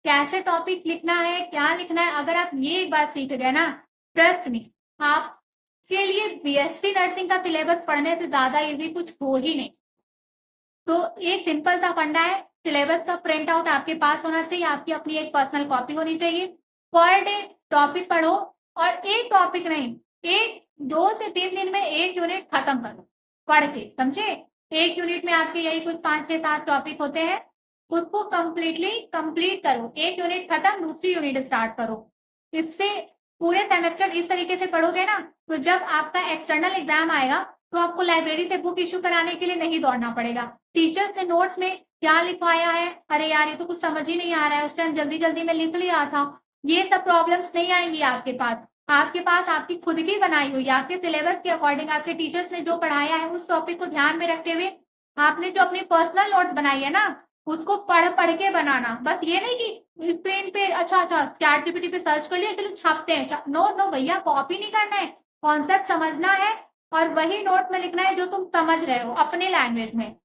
कैसे टॉपिक लिखना है, क्या लिखना है। अगर आप ये एक बार सीख गए ना, ट्रस्ट मी, आपके लिए बीएससी नर्सिंग का सिलेबस पढ़ने से ज्यादा इजी कुछ हो ही नहीं। तो एक सिंपल सा फंडा है, सिलेबस का प्रिंट आउट आपके पास होना चाहिए, आपकी अपनी एक पर्सनल कॉपी होनी चाहिए। पर डे टॉपिक पढ़ो, और एक टॉपिक नहीं, एक 2 से 3 दिन में एक यूनिट खत्म करो पढ़ के, समझे। एक यूनिट में आपके यही कुछ 5 से 7 टॉपिक होते हैं, उसको कंप्लीटली कंप्लीट करो। एक यूनिट खत्म, दूसरी यूनिट स्टार्ट करो। इससे पूरे सेमेस्टर इस तरीके से पढ़ोगे ना, तो जब आपका एक्सटर्नल एग्जाम आएगा तो आपको लाइब्रेरी से बुक इशू कराने के लिए नहीं दौड़ना पड़ेगा। टीचर्स ने नोट्स में क्या लिखवाया है, अरे यार ये तो कुछ समझ ही नहीं आ रहा है, उस टाइम जल्दी जल्दी में लिख लिया था, ये सब प्रॉब्लम्स नहीं आएंगी आपके पास। आपके पास आपकी खुद की बनाई हुई, आपके सिलेबस के अकॉर्डिंग, आपके टीचर्स ने जो पढ़ाया है उस टॉपिक को ध्यान में रखते हुए आपने जो अपनी पर्सनल नोट्स बनाई है ना, उसको पढ़ पढ़ के बनाना। बस ये नहीं कि स्क्रीन पे अच्छा चैट जीपीटी पे सर्च कर लिया चलो छापते हैं, नो नो भैया, कॉपी नहीं करना है, कॉन्सेप्ट समझना है और वही नोट में लिखना है जो तुम समझ रहे हो अपने लैंग्वेज में।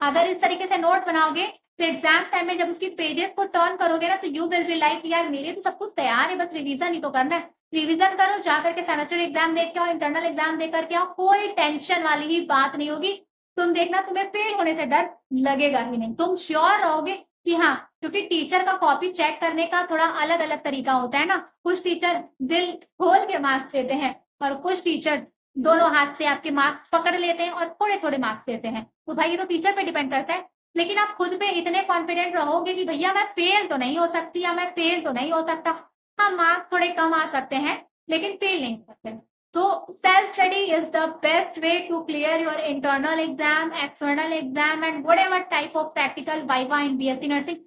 अगर इस तरीके से नोट्स बनाओगे तो एग्जाम टाइम में जब उसकी पेजेस को टर्न करोगे ना, तो यू विल बी लाइक यार मेरे तो सब कुछ तैयार है, बस रिवीजन ही तो करना है। रिवीजन करो, जाकर के सेमेस्टर एग्जाम देख के आओ, इंटरनल एग्जाम दे करके आओ, कोई टेंशन वाली ही बात नहीं होगी। तुम देखना, तुम्हें फेल होने से डर लगेगा ही नहीं, तुम श्योर रहोगे कि हाँ, क्योंकि टीचर का कॉपी चेक करने का थोड़ा अलग अलग तरीका होता है ना। कुछ टीचर दिल खोल के मार्क्स देते हैं और कुछ टीचर दोनों हाथ से आपके मार्क्स पकड़ लेते हैं और थोड़े थोड़े मार्क्स देते हैं। तो भाई ये तो टीचर पे डिपेंड करता है, लेकिन आप खुद पे इतने कॉन्फिडेंट रहोगे कि भैया मैं फेल तो नहीं हो सकती या मैं फेल तो नहीं हो सकता। हाँ, मार्क्स थोड़े कम आ सकते हैं लेकिन फेल नहीं हो सकते। तो self study is the best way to clear your internal exam, external exam and whatever type of practical viva in BSc nursing.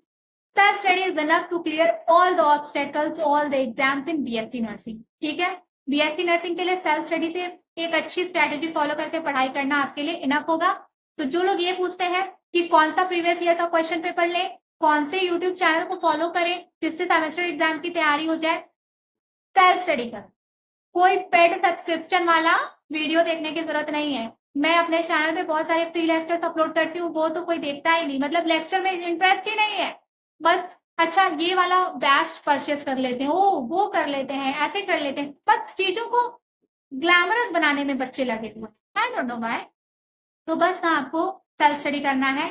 Self study is enough to clear all the obstacles, all the exams in BSc nursing. ठीक है, BSc nursing के लिए self study से एक अच्छी strategy follow करके पढ़ाई करना आपके लिए इनफ होगा। तो जो लोग ये पूछते हैं कि कौन सा प्रीवियस ईयर का क्वेश्चन पेपर ले, कौन से यूट्यूब चैनल को फॉलो करें जिससे सेमेस्टर एग्जाम की तैयारी हो जाए, सेल्फ स्टडी कर, कोई पेड सब्सक्रिप्शन वाला वीडियो देखने की जरूरत नहीं है। मैं अपने चैनल पे बहुत सारे फ्री लेक्चर्स अपलोड करती हूँ, वो तो कोई देखता ही नहीं, मतलब लेक्चर में इंटरेस्ट ही नहीं है। बस अच्छा ये वाला बैच परचेस कर लेते हैं, ओ वो कर लेते हैं, ऐसे कर लेते हैं, बस चीजों को ग्लैमरस बनाने में बच्चे लगे हुए, आई डोंट नो व्हाई। तो बस आपको सेल्फ स्टडी करना है,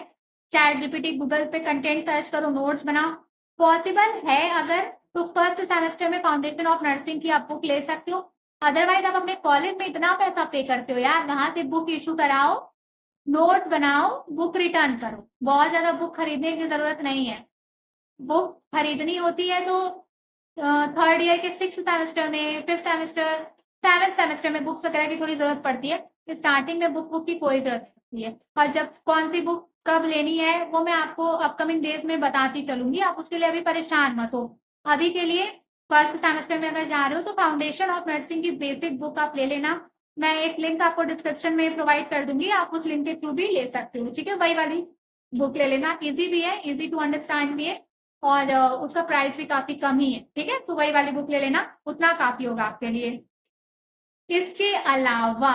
चैट जीपीटी, गूगल पे कंटेंट सर्च करो, नोट्स बनाओ। पॉसिबल है अगर तो फर्स्ट सेमेस्टर में फाउंडेशन ऑफ नर्सिंग की आप बुक ले सकते हो। अदरवाइज आप अपने कॉलेज में इतना पैसा पे करते हो यार, वहां से बुक इशू कराओ, नोट बनाओ, बुक रिटर्न करो। बहुत ज्यादा बुक खरीदने की जरूरत नहीं है। बुक खरीदनी होती है तो थर्ड ईयर के 6th सेमेस्टर में, 5th सेमेस्टर, 7th सेमेस्टर में बुक्स वगैरह की थोड़ी जरूरत पड़ती है। स्टार्टिंग में बुक की कोई जरूरत नहीं है, और जब कौन सी बुक कब लेनी है वो मैं आपको अपकमिंग डेज में बताती चलूंगी, आप उसके लिए अभी परेशान मत हो। अभी के लिए फर्स्ट सेमेस्टर में अगर जा रहे हो तो फाउंडेशन ऑफ नर्सिंग की बेसिक बुक आप ले लेना। मैं एक लिंक आपको डिस्क्रिप्शन में प्रोवाइड कर दूंगी, आप उस लिंक के थ्रू भी ले सकते हो। ठीक है, वही वाली बुक ले लेना, इजी भी है, इजी टू अंडरस्टैंड भी है, और उसका प्राइस भी काफी कम ही है। ठीक है, तो वही वाली बुक ले लेना, उतना काफी होगा आपके लिए। इसके अलावा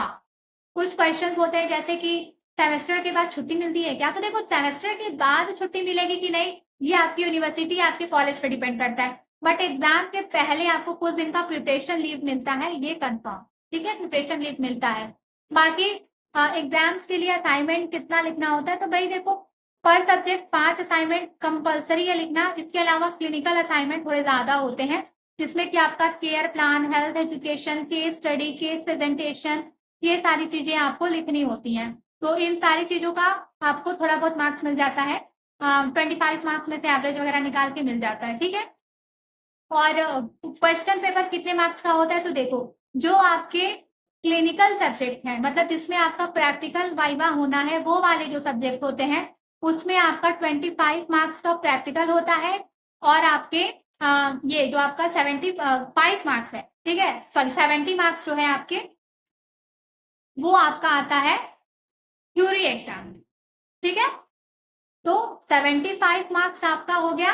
कुछ क्वेश्चंस होते हैं जैसे कि सेमेस्टर के बाद छुट्टी मिलती है क्या, तो देखो सेमेस्टर के बाद छुट्टी मिलेगी कि नहीं ये आपकी यूनिवर्सिटी, आपके कॉलेज पर डिपेंड करता है, बट एग्जाम के पहले आपको कुछ दिन का प्रिपरेशन लीव मिलता है, ये कंफर्म। ठीक है, प्रिपरेशन लीव मिलता है। बाकी एग्जाम्स के लिए असाइनमेंट कितना लिखना होता है, तो भाई देखो पर सब्जेक्ट 5 असाइनमेंट कंपल्सरी है लिखना। इसके अलावा क्लिनिकल असाइनमेंट थोड़े ज्यादा होते हैं, जिसमें कि आपका care plan, health education, case study, case presentation, ये सारी चीजें आपको लिखनी होती हैं। तो इन सारी चीजों का आपको थोड़ा बहुत मार्क्स मिल जाता है, 25 मार्क्स में से एवरेज वगैरह निकाल के मिल जाता है। ठीक है, और क्वेश्चन पेपर कितने मार्क्स का होता है, तो देखो जो आपके क्लिनिकल सब्जेक्ट है, मतलब जिसमें आपका प्रैक्टिकल वाइवा होना है, वो वाले जो सब्जेक्ट होते हैं उसमें आपका 25 मार्क्स का प्रैक्टिकल होता है, और आपके ये जो आपका 75 मार्क्स है, ठीक है, सॉरी 70 मार्क्स जो है आपके, वो आपका आता है थ्योरी एग्जाम, ठीक है। तो 75 मार्क्स आपका हो गया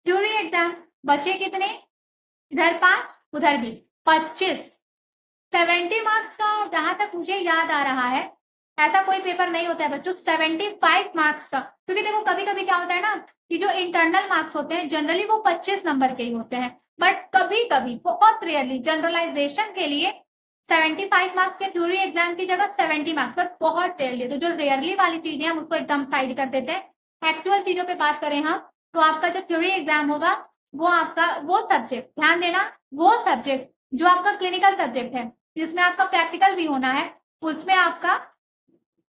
थ्योरी एग्जाम। बचे कितने? इधर 5, उधर भी 25। 70 मार्क्स का जहां तक मुझे याद आ रहा है, ऐसा कोई पेपर नहीं होता है बच्चों 75 मार्क्स का, क्योंकि देखो कभी कभी क्या होता है ना कि जो इंटरनल मार्क्स होते हैं जनरली वो 25 नंबर के ही होते हैं, बट कभी कभी बहुत रेयरली जनरलाइजेशन के लिए 75 मार्क्स के थ्योरी एग्जाम की जगह 70 मार्क्स, बट बहुत रेयरली। तो जो रेयरली वाली चीजें हम उसको एकदम साइड कर देते हैं। एक्चुअल चीजों पे बात करें हम, तो आपका जो थ्योरी एग्जाम होगा वो आपका वो सब्जेक्ट, ध्यान देना, वो सब्जेक्ट जो आपका क्लिनिकल सब्जेक्ट है जिसमें आपका प्रैक्टिकल भी होना है, उसमें आपका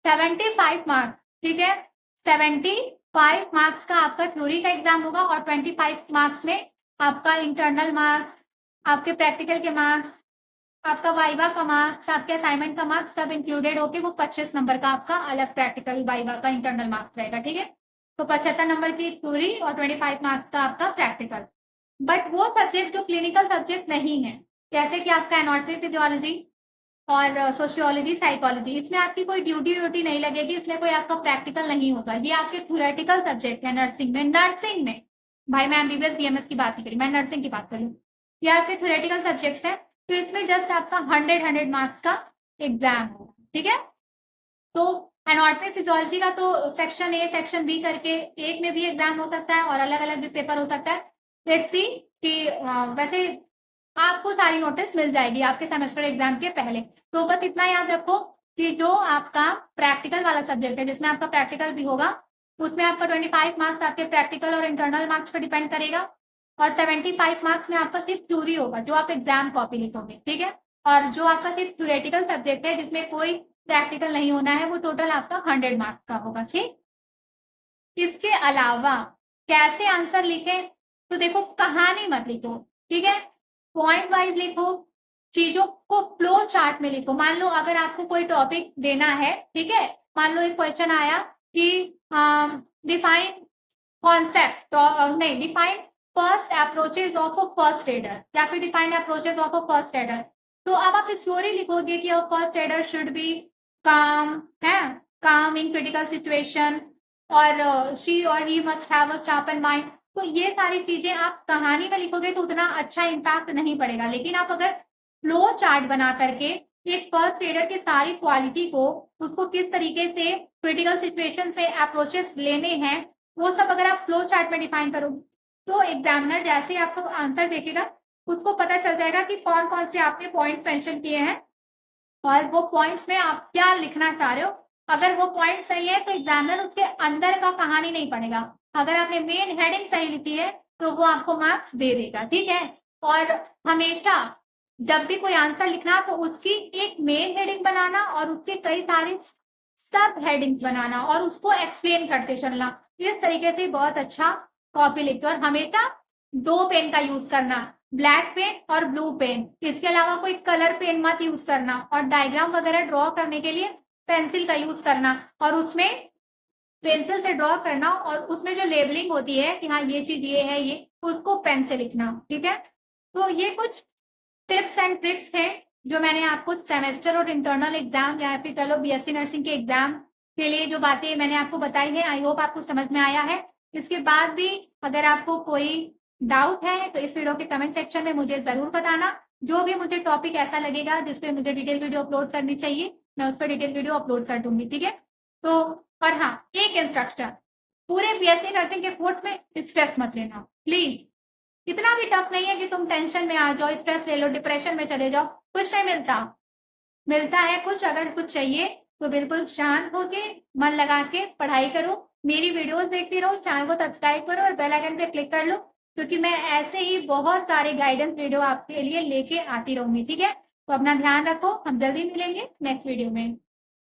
75 मार्क्स, ठीक है, 75 मार्क्स का आपका थ्योरी का एग्जाम होगा और 25 मार्क्स में आपका इंटरनल मार्क्स, आपके प्रैक्टिकल के मार्क्स, आपका वाइवा का मार्क्स, आपके असाइनमेंट का मार्क्स सब इंक्लूडेड होके वो 25 नंबर का आपका अलग प्रैक्टिकल वाइवा का इंटरनल मार्क्स रहेगा, ठीक है। तो 75 नंबर की थ्योरी और 25 मार्क्स का आपका प्रैक्टिकल। बट वो सब्जेक्ट जो क्लिनिकल सब्जेक्ट नहीं है, जैसे कि आपका एनाटॉमी फिजियोलॉजी और सोशियोलॉजी साइकोलॉजी, इसमें आपकी कोई ड्यूटी नहीं लगेगी, इसमें कोई आपका प्रैक्टिकल नहीं होगा, ये आपके थ्योरेटिकल सब्जेक्ट है। नर्सिंग में भाई मैं एमबीबीएस बीएमएस की बात नहीं करी, मैं नर्सिंग की बात कर रही हूँ, ये आपके थ्योरेटिकल सब्जेक्ट्स है। तो इसमें जस्ट आपका 100 मार्क्स का एग्जाम होगा, ठीक है। तो एनाटॉमी फिजियोलॉजी का तो सेक्शन ए सेक्शन बी करके एक में भी एग्जाम हो सकता है और अलग अलग भी पेपर हो सकता है। लेट्स सी कि वैसे आपको सारी नोटिस मिल जाएगी आपके सेमेस्टर एग्जाम के पहले। तो बस इतना याद रखो कि जो आपका प्रैक्टिकल वाला सब्जेक्ट है जिसमें आपका प्रैक्टिकल भी होगा, उसमें आपका 25 मार्क्स आपके प्रैक्टिकल और इंटरनल मार्क्स पर डिपेंड करेगा और 75 मार्क्स में आपका सिर्फ थ्योरी होगा जो आप एग्जाम कॉपी लिखोगे, ठीक है। और जो आपका सिर्फ थ्योरेटिकल सब्जेक्ट है जिसमें कोई प्रैक्टिकल नहीं होना है, वो टोटल आपका 100 मार्क्स का होगा, ठीक। इसके अलावा कैसे आंसर लिखें? तो देखो कहानी मत लिखो, ठीक है, पॉइंट वाइज लिखो, चीजों को फ्लो चार्ट में लिखो। मान लो अगर आपको कोई टॉपिक देना है, ठीक है, मान लो एक क्वेश्चन आया कि डिफाइन कॉन्सेप्ट, तो नहीं, define first approaches of a first adder या फिर define approaches of a first adder. तो अब आप स्टोरी लिखोगे कि a first adder should be काम, है, काम इन क्रिटिकल सिचुएशन और शी और he must have a sharpen mind. तो ये सारी चीजें आप कहानी में लिखोगे तो उतना अच्छा इम्पैक्ट नहीं पड़ेगा, लेकिन आप अगर फ्लो चार्ट बना करके एक फर्स्ट एडर की सारी क्वालिटी को, उसको किस तरीके से क्रिटिकल सिचुएशन में अप्रोचेस लेने हैं, वो सब अगर आप फ्लो चार्ट में डिफाइन करोगे तो एग्जामिनर जैसे आपको आंसर देखेगा उसको पता चल जाएगा कि कौन कौन से आपने पॉइंट मेंशन किए हैं और वो पॉइंट्स में आप क्या लिखना चाह रहे हो। अगर वो पॉइंट सही है तो एग्जामिनर उसके अंदर का कहानी नहीं पढ़ेगा, अगर आपने मेन हेडिंग सही लिखी है तो वो आपको मार्क्स दे देगा, ठीक है। और हमेशा जब भी कोई आंसर लिखना तो उसकी एक मेन हेडिंग बनाना और उसके कई सारे सब हेडिंग्स बनाना और उसको एक्सप्लेन करते चलना, इस तरीके से बहुत अच्छा कॉपी लिखते हो। और हमेशा 2 पेन का यूज करना, ब्लैक पेन और ब्लू पेन, इसके अलावा कोई कलर पेन मत यूज करना और डायग्राम वगैरह ड्रॉ करने के लिए पेंसिल का यूज करना और उसमें पेंसिल से ड्रॉ करना और उसमें जो लेबलिंग होती है कि हाँ ये चीज ये है, ये उसको पेन से लिखना, ठीक है। तो ये कुछ टिप्स एंड ट्रिक्स थे जो मैंने आपको सेमेस्टर और इंटरनल एग्जाम या फिर कह लो बीएससी नर्सिंग के एग्जाम के लिए जो बातें मैंने आपको बताई है, आई होप आपको समझ में आया है। इसके बाद भी अगर आपको कोई डाउट है तो इस वीडियो के कमेंट सेक्शन में मुझे जरूर बताना। जो भी मुझे टॉपिक ऐसा लगेगा जिसपे मुझे डिटेल वीडियो अपलोड करनी चाहिए, मैं उस पर डिटेल वीडियो अपलोड कर दूंगी, ठीक है। तो और हाँ, एक इंस्ट्रक्शन, पूरे बीएससी नर्सिंग के कोर्स में स्ट्रेस मत लेना प्लीज। इतना भी टफ नहीं है कि तुम टेंशन में आ जाओ, स्ट्रेस ले लो, डिप्रेशन में चले जाओ, कुछ नहीं मिलता। मिलता है कुछ, अगर कुछ चाहिए तो बिल्कुल शांत होके मन लगा के पढ़ाई करो, मेरी वीडियोस देखते रहो, चैनल को सब्सक्राइब करो और बेल आइकन पे क्लिक कर लो, क्योंकि मैं ऐसे ही बहुत सारे गाइडेंस वीडियो आपके लिए लेके आती रहूंगी, ठीक है। तो अपना ध्यान रखो, हम जल्दी मिलेंगे नेक्स्ट वीडियो में।